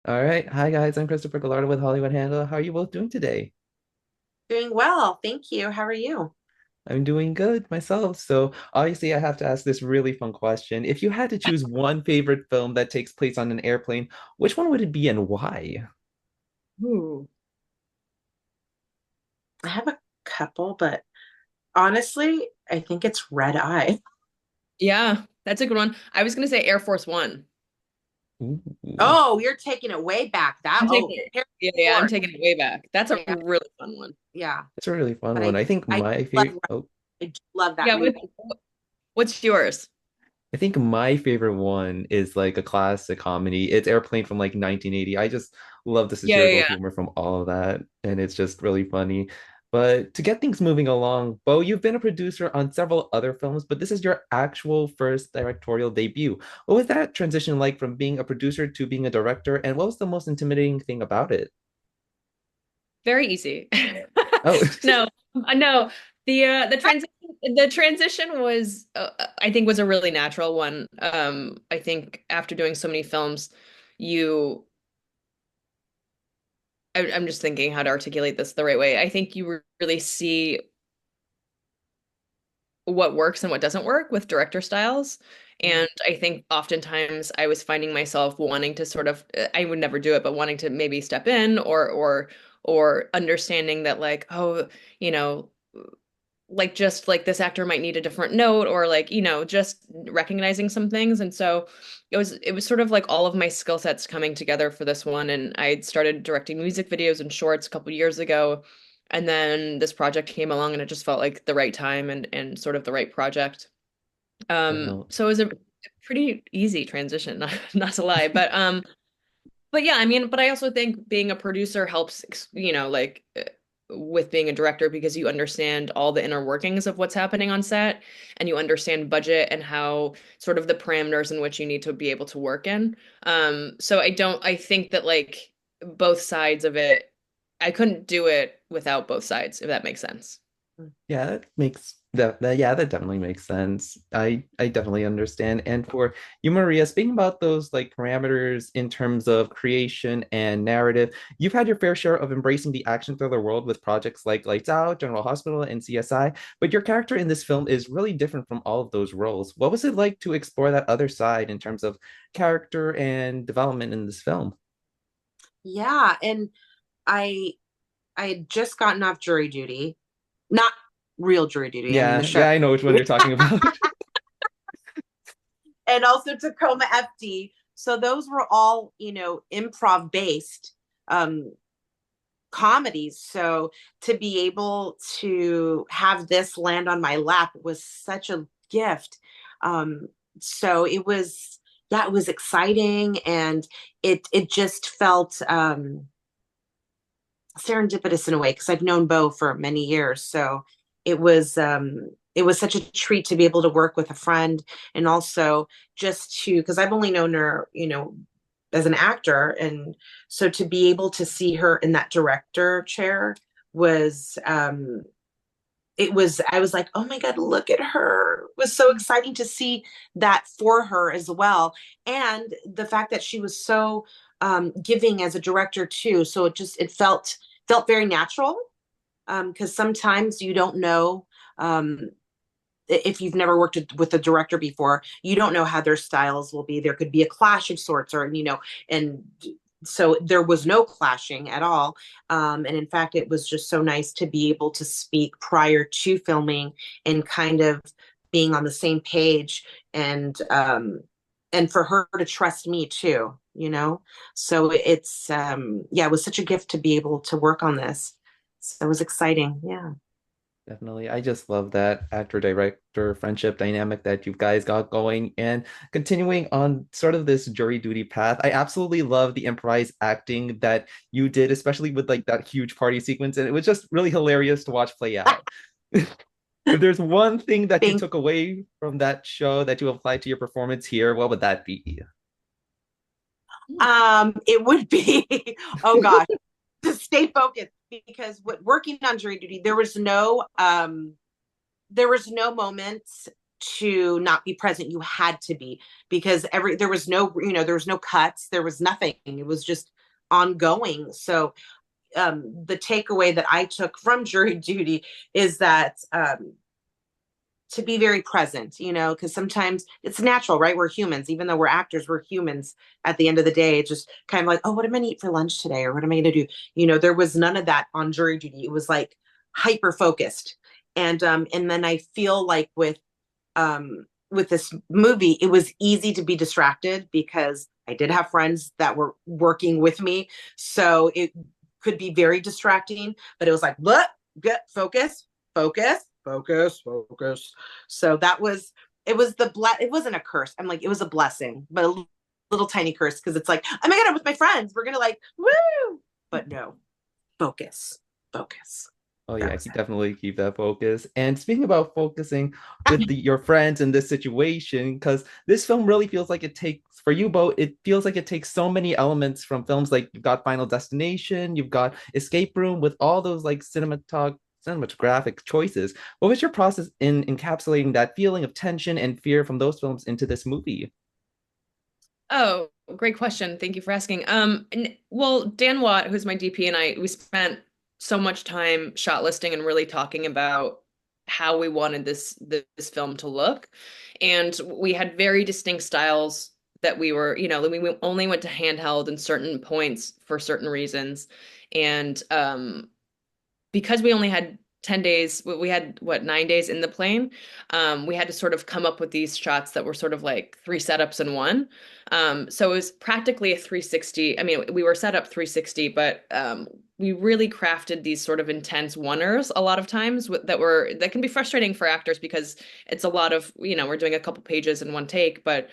All right. Hi, guys. I'm Christopher Gallardo with Hollywood Handle. How are you both doing today? Doing well, thank you. How are you? I'm doing good myself. So, obviously, I have to ask this really fun question. If you had to choose one favorite film that takes place on an airplane, which one would it be and why? Ooh. I have a couple, but honestly, I think it's Red Eye. Yeah, that's a good one. I was gonna say Air Force One. Ooh. Oh, you're taking it way back. I'm taking it. Harry Yeah, I'm Ford. taking it way back. That's a Yeah, really fun one. yeah. It's a really fun But one. I I love that Yeah, movie. what's yours? I think my favorite one is like a classic comedy. It's Airplane from like 1980. I just love the Yeah, yeah, satirical yeah. humor from all of that, and it's just really funny. But to get things moving along, Bo, you've been a producer on several other films, but this is your actual first directorial debut. What was that transition like from being a producer to being a director, and what was the most intimidating thing about it? Very easy. Oh, No, no. The transition was I think was a really natural one. I think after doing so many films, you I'm just thinking how to articulate this the right way. I think you really see what works and what doesn't work with director styles. And I think oftentimes I was finding myself wanting to sort of I would never do it, but wanting to maybe step in or understanding that like, oh, you know, like just like this actor might need a different note or like, just recognizing some things. And so it was sort of like all of my skill sets coming together for this one. And I started directing music videos and shorts a couple years ago. And then this project came along and it just felt like the right time and sort of the right project. definitely. So it was a pretty easy transition, not to lie. But yeah, I mean, but I also think being a producer helps, like with being a director because you understand all the inner workings of what's happening on set and you understand budget and how sort of the parameters in which you need to be able to work in. So I think that like both sides of it, I couldn't do it without both sides, if that makes sense. Yeah, that makes yeah, that definitely makes sense. I definitely understand. And for you, Maria, speaking about those like parameters in terms of creation and narrative, you've had your fair share of embracing the action thriller world with projects like Lights Out, General Hospital, and CSI. But your character in this film is really different from all of those roles. What was it like to explore that other side in terms of character and development in this film? Yeah, and I I had just gotten off jury duty. Not real jury duty, I mean the Yeah, show. yeah, I know which one you're talking about. And also Tacoma FD. So those were all, improv based um comedies. So to be able to have this land on my lap was such a gift. So it was exciting and it just felt serendipitous in a way because I've known Bo for many years. So it was such a treat to be able to work with a friend and also just to because I've only known her, as an actor. And so to be able to see her in that director chair was I was like, oh my God, look at her. It was so exciting to see that for her as well. And the fact that she was so giving as a director too. So it felt very natural. Because sometimes you don't know if you've never worked with a director before, you don't know how their styles will be. There could be a clash of sorts, or and so there was no clashing at all. And in fact, it was just so nice to be able to speak prior to filming and kind of being on the same page and for her to trust me too. So yeah, it was such a gift to be able to work on this. So it was exciting. Yeah. Definitely. I just love that actor director friendship dynamic that you guys got going and continuing on sort of this jury duty path. I absolutely love the improvised acting that you did, especially with like that huge party sequence. And it was just really hilarious to watch play out. If there's one thing that you Thank took away from that show that you applied to your performance here, what would that be? It would be, oh gosh, to stay focused because working on jury duty, there was no moment to not be present. You had to be, because there was no, there was no cuts, there was nothing. It was just ongoing. So the takeaway that I took from jury duty is that to be very present, because sometimes it's natural, right? We're humans, even though we're actors, we're humans at the end of the day. It's just kind of like, oh, what am I going to eat for lunch today? Or what am I going to do? There was none of that on jury duty. It was like hyper focused. And then I feel like with this movie, it was easy to be distracted because I did have friends that were working with me. So it could be very distracting, but it was like, look, get focus, focus, focus, focus. So it wasn't a curse. I'm like, it was a blessing, but a little tiny curse, because it's like, oh my God, I'm with my friends. We're going to like, woo. But no, focus, focus. Oh yeah, definitely keep that focus. And speaking about focusing with your friends in this situation, because this film really feels like it takes, for you both, it feels like it takes so many elements from films like you've got Final Destination, you've got Escape Room, with all those like cinematographic choices. What was your process in encapsulating that feeling of tension and fear from those films into this movie? Oh, great question. Thank you for asking. Well, Dan Watt, who's my DP, and I, we spent so much time shot listing and really talking about how we wanted this film to look. And we had very distinct styles that we were, we only went to handheld in certain points for certain reasons. And because we only had 10 days, we had what, 9 days in the plane. We had to sort of come up with these shots that were sort of like 3 setups in one. So it was practically a 360. I mean, we were set up 360, but we really crafted these sort of intense oneers a lot of times that can be frustrating for actors, because it's a lot of, we're doing a couple pages in one take, but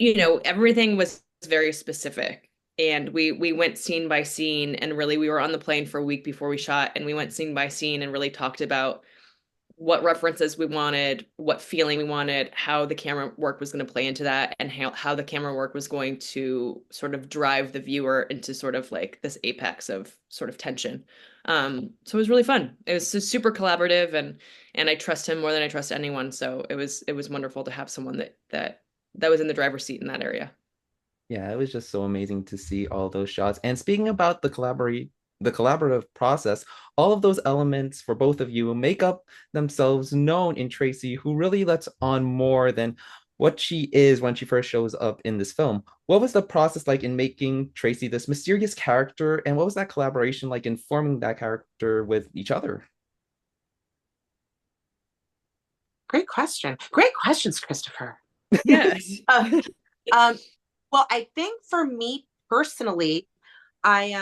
everything was very specific. And we went scene by scene, and really we were on the plane for a week before we shot, and we went scene by scene and really talked about what references we wanted, what feeling we wanted, how the camera work was going to play into that, and how the camera work was going to sort of drive the viewer into sort of like this apex of sort of tension. So it was really fun. It was super collaborative, and I trust him more than I trust anyone. So it was wonderful to have someone that was in the driver's seat in that area. Yeah, it was just so amazing to see all those shots. And speaking about the collaborative process, all of those elements for both of you make up themselves known in Tracy, who really lets on more than what she is when she first shows up in this film. What was the process like in making Tracy this mysterious character, and what was that collaboration like in forming that character with each other? Great question. Great questions, Christopher. Yes. Well, I think for me personally, I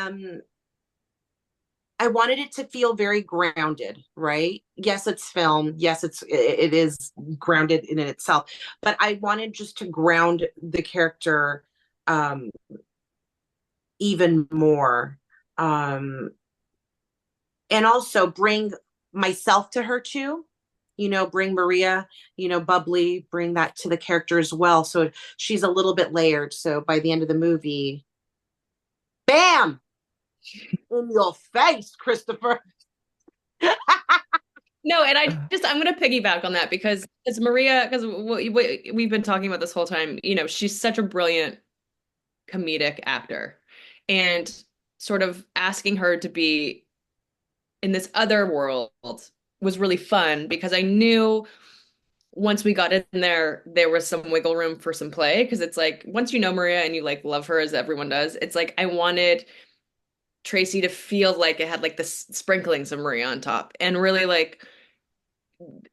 wanted it to feel very grounded, right? Yes, it's film. Yes, it is grounded in itself, but I wanted just to ground the character even more, and also bring myself to her too. Bring Maria, bubbly, bring that to the character as well. So she's a little bit layered. So by the end of the movie, bam, in your face, Christopher. No, and I'm going to piggyback on that, because it's Maria, because we've been talking about this whole time, she's such a brilliant comedic actor, and sort of asking her to be in this other world was really fun, because I knew once we got in there was some wiggle room for some play, because it's like, once you know Maria and you like love her as everyone does, it's like I wanted Tracy to feel like it had like this sprinklings of Maria on top, and really like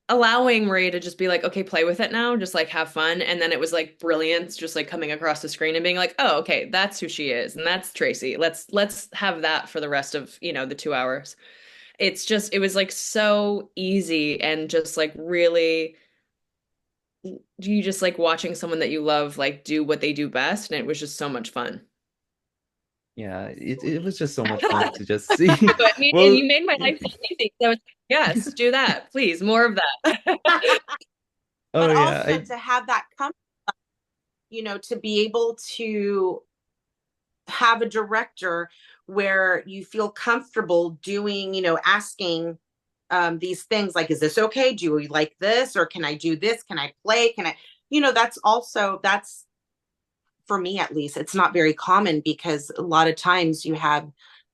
allowing Maria to just be like, okay, play with it now, just like have fun. And then it was like brilliance just like coming across the screen and being like, oh, okay, that's who she is, and that's Tracy. Let's have that for the rest of, the 2 hours. It was like so easy, and just like really, you just like watching someone that you love like do what they do best, and it was just so much fun. Yeah, it was just so much fun to just see. I mean, Well, you made my life so easy. So yes, do that, please, more of that. oh But yeah, also to have that comfort, to be able to have a director where you feel comfortable doing, asking these things like, is this okay? Do we like this? Or can I do this? Can I play? Can I, that's for me at least, it's not very common because a lot of times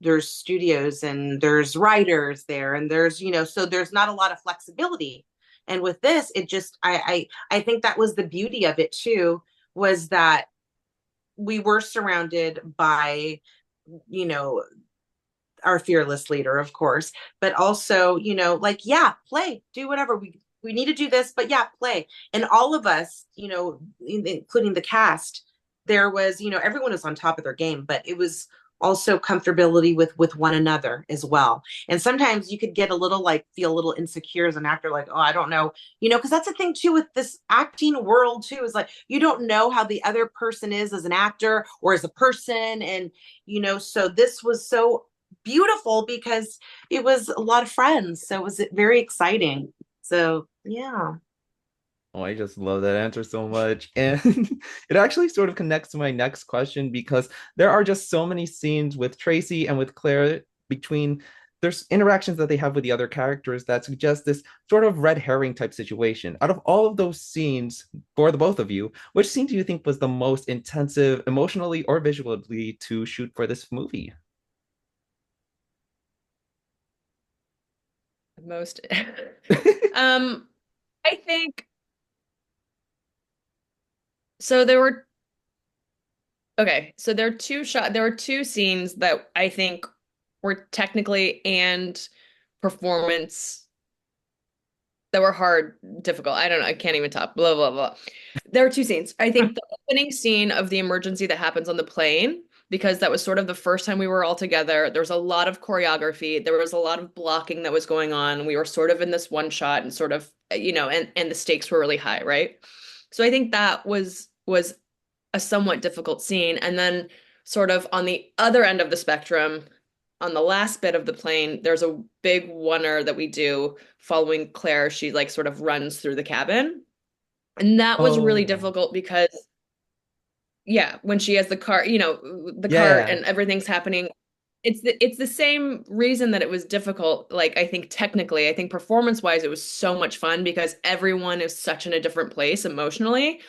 there's studios and there's writers there and there's, so there's not a lot of flexibility. And with this, it just, I think that was the beauty of it too, was that we were surrounded by, our fearless leader, of course, but also, like, yeah, play, do whatever we need to do this, but yeah, play. And all of us, including the cast, there was, everyone was on top of their game, but it was also comfortability with one another as well. And sometimes you could get feel a little insecure as an actor, like, oh, I don't know, because that's the thing too with this acting world too, is like, you don't know how the other person is as an actor or as a person. And, so this was so beautiful because it was a lot of friends. So it was very exciting. So, yeah. Oh, I just love that answer so much. And it actually sort of connects to my next question because there are just so many scenes with Tracy and with Claire there's interactions that they have with the other characters that suggest this sort of red herring type situation. Out of all of those scenes for the both of you, which scene do you think was the most intensive emotionally or visually to shoot for this movie? Most I think so there were there were two scenes that I think were technically and performance that were difficult. I don't know, I can't even talk. Blah blah blah. There were two scenes. I think the opening scene of the emergency that happens on the plane, because that was sort of the first time we were all together. There was a lot of choreography. There was a lot of blocking that was going on. We were sort of in this one shot and sort of, and the stakes were really high, right? So I think that was a somewhat difficult scene. And then sort of on the other end of the spectrum, on the last bit of the plane, there's a big oneer that we do following Claire. She like sort of runs through the cabin. And that was really difficult because yeah, when she has the car, the cart and everything's happening. It's the same reason that it was difficult. Like, I think technically, I think performance-wise, it was so much fun because everyone is such in a different place emotionally,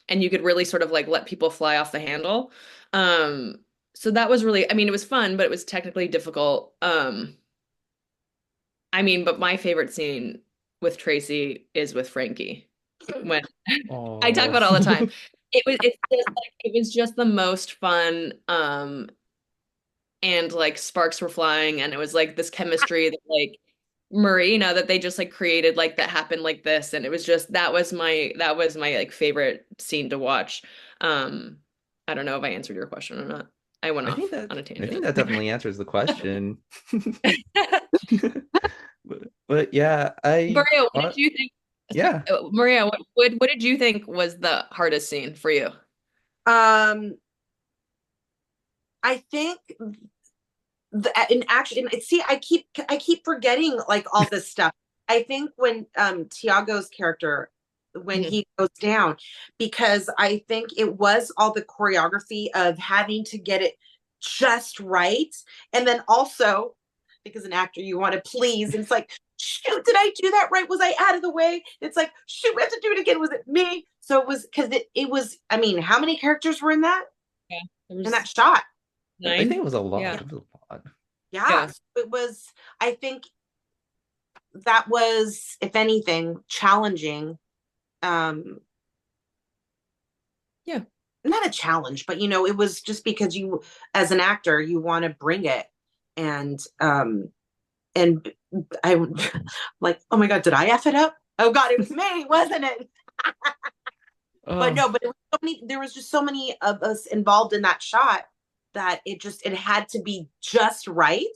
and you could really sort of like let people fly off the handle. So that was really, I mean, it was fun, but it was technically difficult. I mean, but my favorite scene with Tracy is with Frankie when I talk about it all the time. It was just the most fun. And like sparks were flying, and it was like this chemistry that like Marie, that they just like created like that happened like this, and it was just that was my like favorite scene to watch. I don't know if I answered your question or not. I went off on a tangent. I think that definitely answers the question. but yeah, Maria, what did you think? Yeah, Maria, what did you think was the hardest scene for you? I think see, I keep forgetting like all this stuff. I think when Tiago's character, when he goes down, because I think it was all the choreography of having to get it just right. And then also, because an actor, you want to please, and it's like, shoot, did I do that right? Was I out of the way? It's like, shoot, we have to do it again. Was it me? So it was, because it was, I mean, how many characters were in that? Yeah, in that shot? 9? I think it was a lot. Yeah. It was a lot. Yeah. So it was, I think that was, if anything, challenging. Yeah. Not a challenge, but it was just because you, as an actor, you want to bring it. And I like, oh my God, did I F it up? Oh God, it was me, wasn't it? But no, but there was just so many of us involved in that shot that it had to be just right.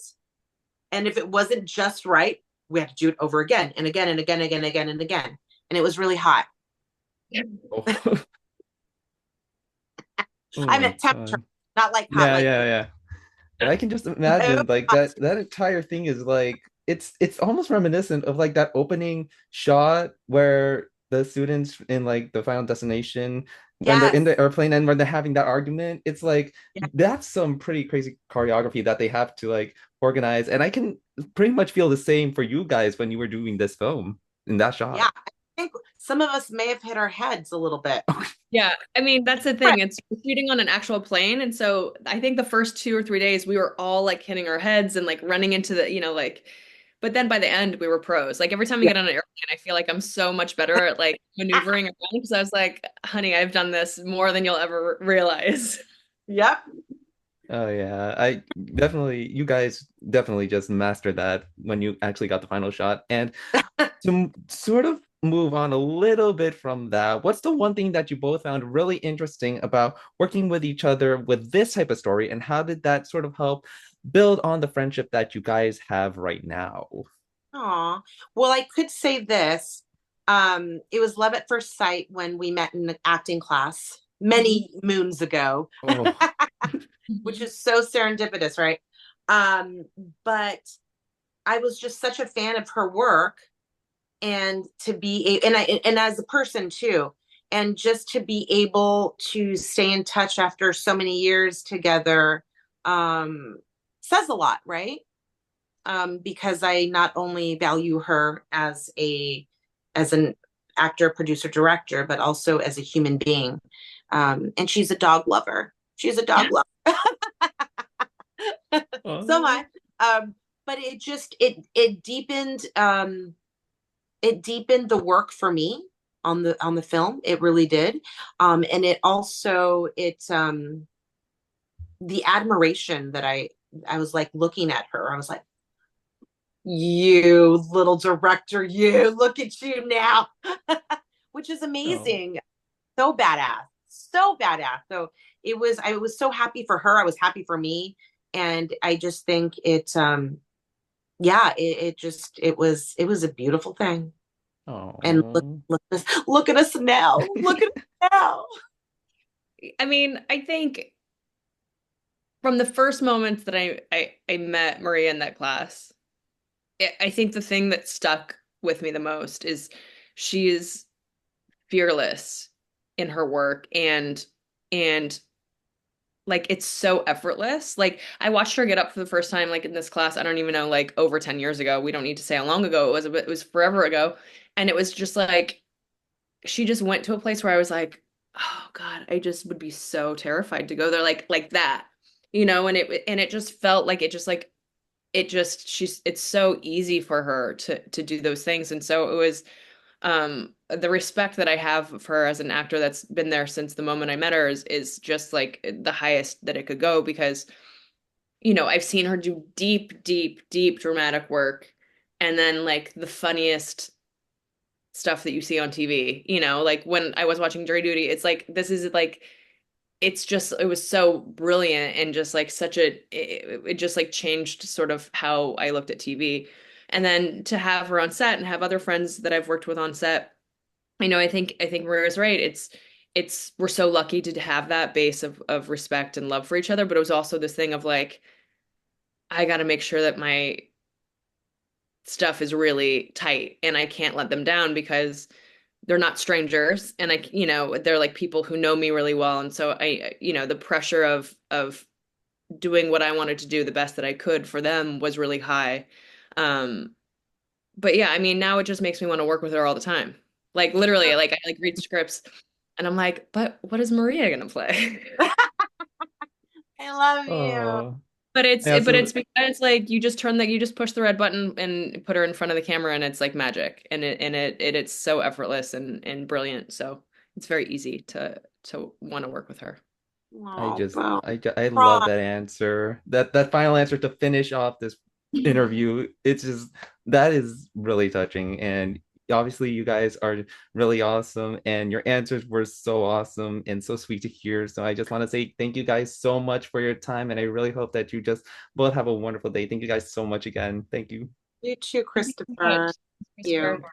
And if it wasn't just right, we had to do it over again and again and again and again and again and again. And it was really hot. I meant temperature, not like hot. Yeah. And I can just imagine like that entire thing is like it's almost reminiscent of like that opening shot where the students in like the Final Destination when they're in the airplane and when they're having that argument. It's like that's some pretty crazy choreography that they have to like organized. And I can pretty much feel the same for you guys when you were doing this film in that shot. Yeah, I think some of us may have hit our heads a little bit. Yeah, I mean, that's the thing. It's shooting on an actual plane. And so I think the first 2 or 3 days we were all like hitting our heads and like running into the, like, but then by the end we were pros. Like every time we Yeah. get on an airplane, I feel like I'm so much better at like maneuvering around because I was like, honey, I've done this more than you'll ever realize. Yep. Oh yeah, I definitely, you guys definitely just mastered that when you actually got the final shot. And to sort of move on a little bit from that, what's the one thing that you both found really interesting about working with each other with this type of story, and how did that sort of help build on the friendship that you guys have right now? Aw. Well, I could say this. It was love at first sight when we met in the acting class many moons ago, Oh, which is so serendipitous, right? Um, but I was just such a fan of her work and to be and as a person too, and just to be able to stay in touch after so many years together um says a lot, right? Because I not only value her as an actor, producer, director, but also as a human being. And she's a dog lover. She's a dog lover. So oh, much. But it deepened the work for me on the film. It really did. And it also the admiration that I was like looking at her. I was like, you little director, you look at you now, which is oh, amazing. So badass, so badass. So I was so happy for her. I was happy for me. And I just think yeah, it was a beautiful thing. And oh. look at us now. Look at us now. I mean, I think from the first moment that I met Maria in that class, I think the thing that stuck with me the most is she is fearless in her work and like it's so effortless. Like I watched her get up for the first time like in this class, I don't even know, like over 10 years ago. We don't need to say how long ago it was, but it was forever ago. And it was just like she just went to a place where I was like, oh God, I just would be so terrified to go there like that. And it just felt like it's so easy for her to do those things. And so it was the respect that I have for her as an actor that's been there since the moment I met her is just like the highest that it could go because I've seen her do deep, deep, deep dramatic work and then like the funniest stuff that you see on TV, like when I was watching Jury Duty, it's like this is like it was so brilliant and just like it just like changed sort of how I looked at TV. And then to have her on set and have other friends that I've worked with on set, I think Maria's right. It's we're so lucky to have that base of respect and love for each other, but it was also this thing of like I got to make sure that my stuff is really tight and I can't let them down because they're not strangers and they're like people who know me really well. And so the pressure of doing what I wanted to do the best that I could for them was really high. But yeah, I mean, now it just makes me want to work with her all the time. Like literally, like I like read scripts and I'm like, but what is Maria gonna play? I love you. Oh, But it's absolutely. because like you just push the red button and put her in front of the camera and it's like magic and it's so effortless and brilliant. So it's very easy to want to work with her. Oh, bro. I love Cry. that answer. That final answer to finish off this interview. It's just that is really touching. And obviously you guys are really awesome and your answers were so awesome and so sweet to hear. So I just want to say thank you guys so much for your time and I really hope that you just both have a wonderful day. Thank you guys so much again. Thank you. You too, Thank you so much, Christopher. Thank Christopher. you.